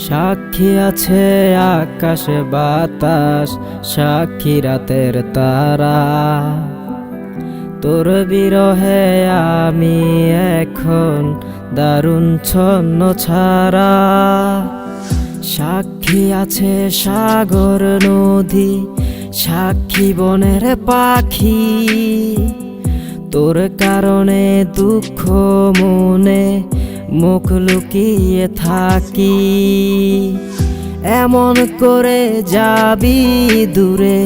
সাক্ষী আছে আকাশে বাতাস, সাক্ষী রাতের তারা। তোর বিরহে আমি এখন দারুণ ছন্ন ছাড়া। সাক্ষী আছে সাগর নদী, সাক্ষী বনের পাখি। তোর কারণে দুঃখ মনে মুখ লুকিয়ে থাকি। এমন করে যাবি দূরে,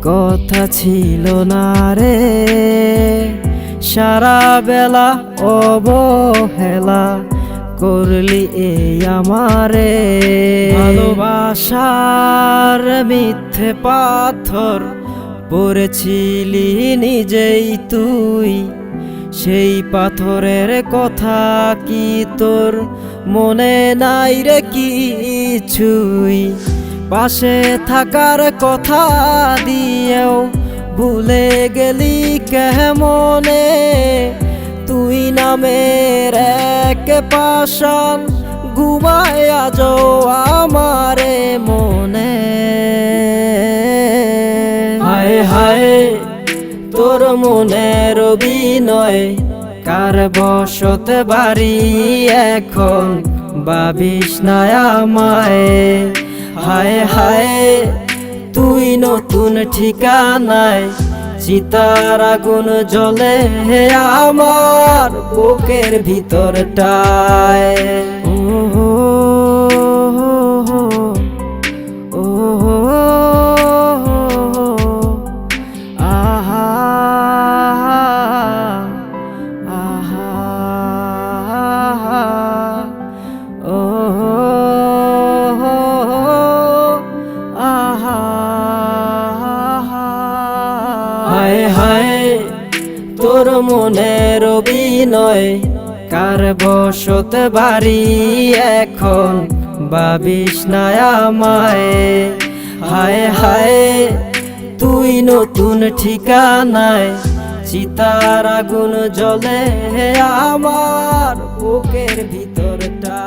কথা ছিল না রে। সারা বেলা অবহেলা করলি এই আমারে। ভালোবাসার মিথ্যে পাথর পড়েছিলি নিজেই তুই। সেই পাথরের কথা কি তোর মনে নাই রে কিছুই? পাশে থাকার কথা দিয়েও ভুলে গেলি কেমনে? তুই নামের এক পাষাণ ঘুমায় আজও আমারে মনে। হায় হায় তোর মনের অভিনয়, কার বসতে বাড়ি এখন ভাবিস না আমায়। হায় হায় তুই নতুন ঠিকানায়, চিতার আগুন জ্বলে আমার বুকের ভিতরটায়। হায় হায় তোর মনের অভিনয়, কার বসতে বাড়ি এখন ভাবিস না আমায়। হায় হায় তুই নতুন ঠিকানায়, চিতার আগুন জ্বলে আমার বুকের ভিতরটা।